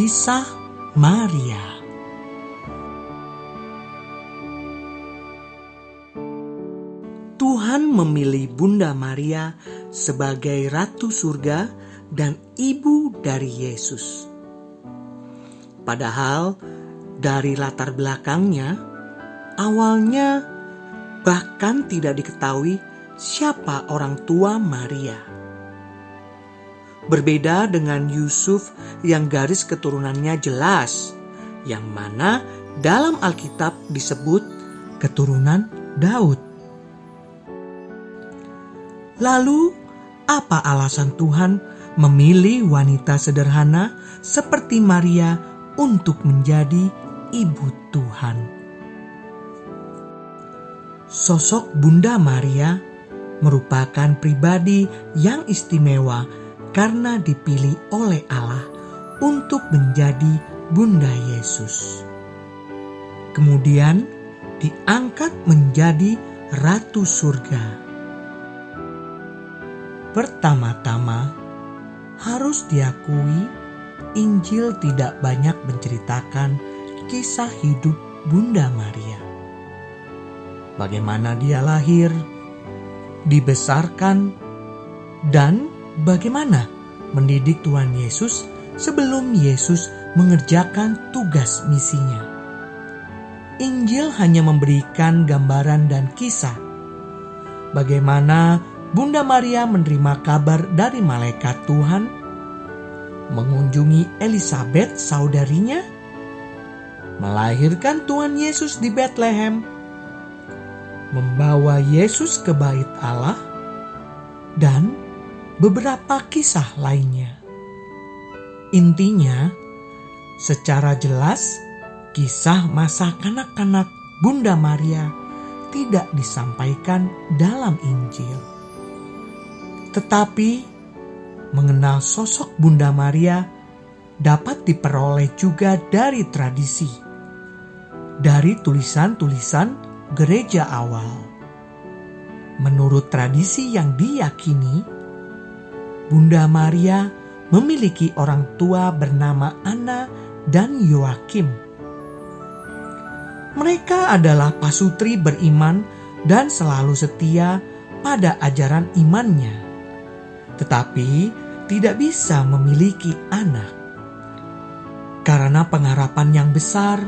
Kisah Maria. Tuhan memilih Bunda Maria sebagai Ratu Surga dan ibu dari Yesus. Padahal dari latar belakangnya, awalnya bahkan tidak diketahui siapa orang tua Maria. Berbeda dengan Yusuf yang garis keturunannya jelas, yang mana dalam Alkitab disebut keturunan Daud. Lalu, apa alasan Tuhan memilih wanita sederhana seperti Maria untuk menjadi ibu Tuhan? Sosok Bunda Maria merupakan pribadi yang istimewa karena dipilih oleh Allah untuk menjadi Bunda Yesus. Kemudian diangkat menjadi Ratu Surga. Pertama-tama, harus diakui Injil tidak banyak menceritakan kisah hidup Bunda Maria. Bagaimana dia lahir, dibesarkan, dan bagaimana mendidik Tuhan Yesus sebelum Yesus mengerjakan tugas misinya. Injil hanya memberikan gambaran dan kisah bagaimana Bunda Maria menerima kabar dari malaikat Tuhan, mengunjungi Elisabet saudarinya, melahirkan Tuhan Yesus di Betlehem, membawa Yesus ke bait Allah, dan beberapa kisah lainnya. Intinya, secara jelas, kisah masa kanak-kanak Bunda Maria tidak disampaikan dalam Injil. Tetapi, mengenal sosok Bunda Maria dapat diperoleh juga dari tradisi, dari tulisan-tulisan gereja awal. Menurut tradisi yang diyakini, Bunda Maria memiliki orang tua bernama Anna dan Yoakim. Mereka adalah pasutri beriman dan selalu setia pada ajaran imannya, tetapi tidak bisa memiliki anak. Karena pengharapan yang besar,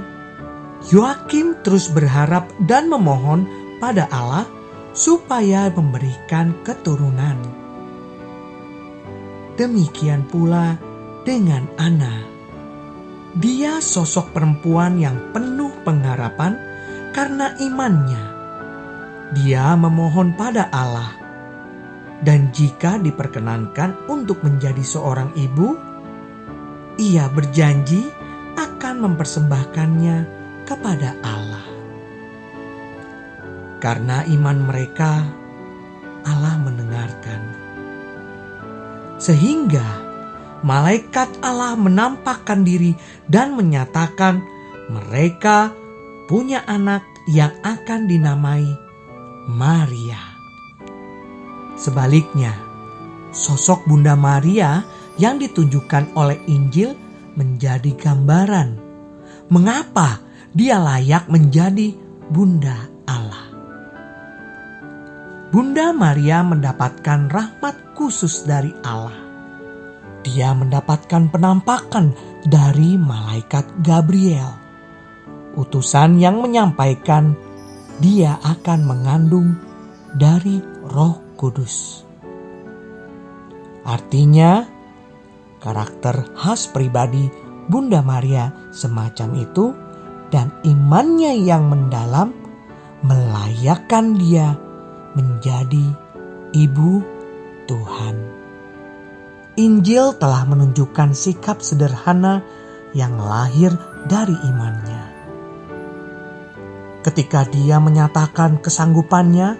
Yoakim terus berharap dan memohon pada Allah supaya memberikan keturunan. Demikian pula dengan Anna. Dia sosok perempuan yang penuh pengharapan karena imannya. Dia memohon pada Allah. Dan jika diperkenankan untuk menjadi seorang ibu, ia berjanji akan mempersembahkannya kepada Allah. Karena iman mereka, Allah mendengarkan. Sehingga malaikat Allah menampakkan diri dan menyatakan mereka punya anak yang akan dinamai Maria. Sebaliknya, sosok Bunda Maria yang ditunjukkan oleh Injil menjadi gambaran mengapa dia layak menjadi Bunda Allah. Bunda Maria mendapatkan rahmat khusus dari Allah. Dia mendapatkan penampakan dari malaikat Gabriel, utusan yang menyampaikan dia akan mengandung dari Roh Kudus. Artinya, karakter khas pribadi Bunda Maria semacam itu dan imannya yang mendalam melayakkan dia menjadi ibu Tuhan. Injil telah menunjukkan sikap sederhana yang lahir dari imannya. Ketika dia menyatakan kesanggupannya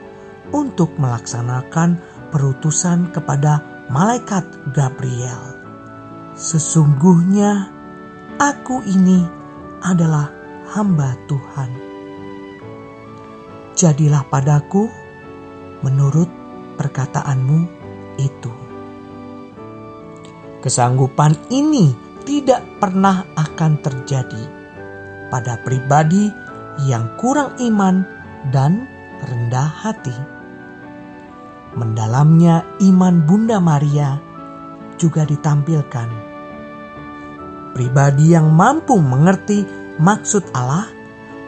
untuk melaksanakan perutusan kepada malaikat Gabriel. Sesungguhnya aku ini adalah hamba Tuhan. Jadilah padaku menurut perkataanmu itu. Kesanggupan ini tidak pernah akan terjadi pada pribadi yang kurang iman dan rendah hati. Mendalamnya iman Bunda Maria juga ditampilkan. Pribadi yang mampu mengerti maksud Allah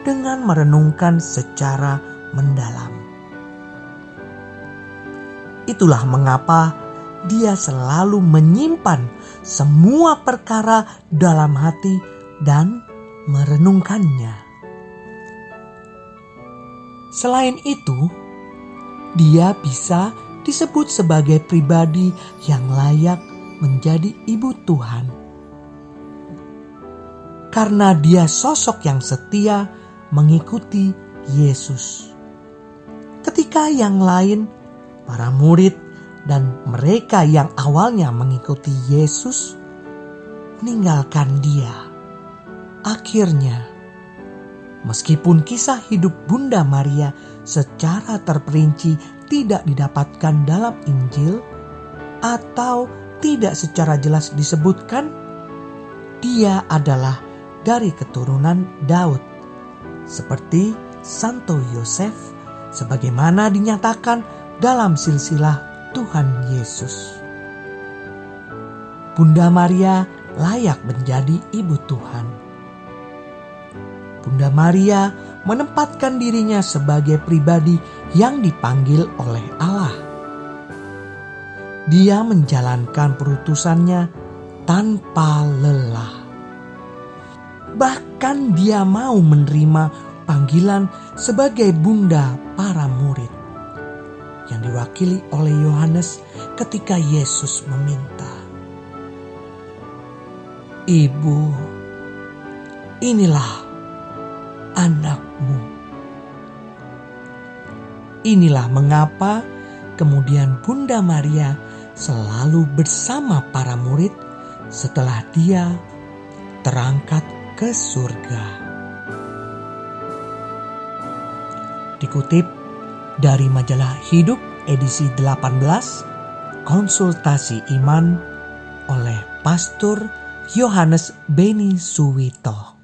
dengan merenungkan secara mendalam. Itulah mengapa dia selalu menyimpan semua perkara dalam hati dan merenungkannya. Selain itu, dia bisa disebut sebagai pribadi yang layak menjadi ibu Tuhan. Karena dia sosok yang setia mengikuti Yesus. Ketika yang lain, para murid dan mereka yang awalnya mengikuti Yesus, meninggalkan dia. Akhirnya, meskipun kisah hidup Bunda Maria secara terperinci tidak didapatkan dalam Injil atau tidak secara jelas disebutkan, dia adalah dari keturunan Daud, seperti Santo Yosef, sebagaimana dinyatakan dalam silsilah Tuhan Yesus. Bunda Maria layak menjadi ibu Tuhan. Bunda Maria menempatkan dirinya sebagai pribadi yang dipanggil oleh Allah. Dia menjalankan perutusannya tanpa lelah. Bahkan dia mau menerima panggilan sebagai bunda para murid yang diwakili oleh Yohanes ketika Yesus meminta, "Ibu, inilah anakmu." Inilah mengapa kemudian Bunda Maria selalu bersama para murid setelah dia terangkat ke surga. Dikutip dari majalah Hidup edisi 18, Konsultasi Iman oleh Pastor Yohanes Beni Suwito.